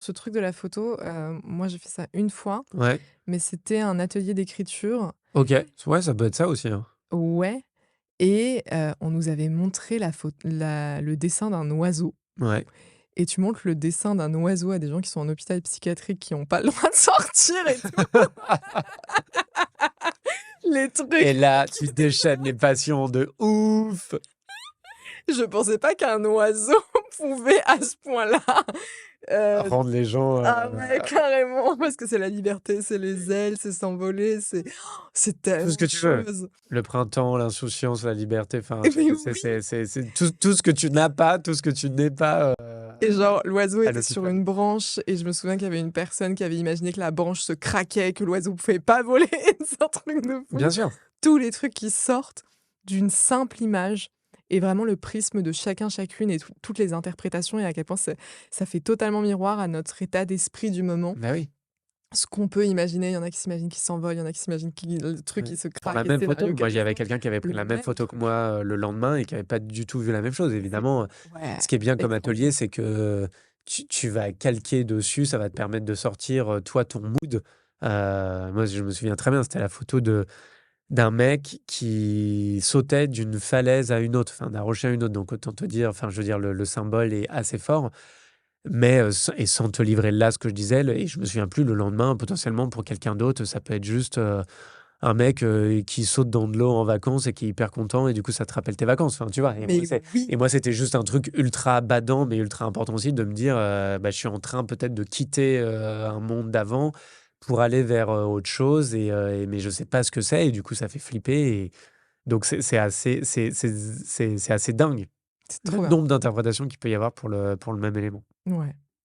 Ce truc de la photo, moi j'ai fait ça une fois, Ouais. mais c'était un atelier d'écriture. OK. Ouais, ça peut être ça aussi, hein. Ouais. Et on nous avait montré le dessin d'un oiseau Ouais. et tu montres le dessin d'un oiseau à des gens qui sont en hôpital psychiatrique, qui ont pas le droit de sortir et tout. Les Et trucs là, tu déchaînes les passions de ouf! je pensais pas qu'un oiseau pouvait à ce point-là, heu, Rendre les gens, ah ouais, carrément, parce que c'est la liberté, c'est les ailes, c'est s'envoler, c'est tout ce que tellement de tu veux. choses. Le printemps, l'insouciance, la liberté, enfin, Et mais oui c'est tout ce que tu n'as pas, tout ce que tu n'es pas, et genre l'oiseau à était sur l'hôpital. une branche et je me souviens qu'il y avait une personne qui avait imaginé que la branche se craquait, que l'oiseau pouvait pas voler. C'est un truc de Bien fou. sûr. Tous les trucs qui sortent d'une simple image et vraiment le prisme de chacun, chacune et toutes les interprétations et à quel point ça fait totalement miroir à notre état d'esprit du moment. Bah oui. Ce qu'on peut imaginer, il y en a qui s'imaginent qu'ils s'envolent, il y en a qui s'imaginent le truc Ouais. qui se Pour craque la et même photo, scénario moi, il y avait catastrophe. quelqu'un qui avait pris Le la même même photo que truc. moi, le lendemain et qui avait pas du tout vu la même chose. C'est Évidemment, ouais, ce qui est bien comme atelier, extraordinaire. c'est que tu vas calquer dessus, ça va te permettre de sortir, toi, ton mood. Moi, je me souviens très bien, c'était la photo d'un mec qui sautait d'une falaise à une autre, enfin, d'un rocher à une autre. Donc autant te dire, enfin, je veux dire, le symbole est assez fort, mais sans te livrer là ce que je disais, et je me souviens plus, le lendemain, potentiellement, pour quelqu'un d'autre, ça peut être juste un mec qui saute dans de l'eau en vacances et qui est hyper content, et du coup, ça te rappelle tes vacances. Enfin, tu vois, Mais oui, et moi, c'était juste un truc ultra badant, mais ultra important aussi, de me dire, bah, je suis en train peut-être de quitter un monde d'avant pour aller vers autre chose, mais je sais pas ce que c'est, et du coup, ça fait flipper. Et donc, c'est assez dingue c'est le trop bien. nombre d'interprétations qu'il peut y avoir pour le même élément. Ouais.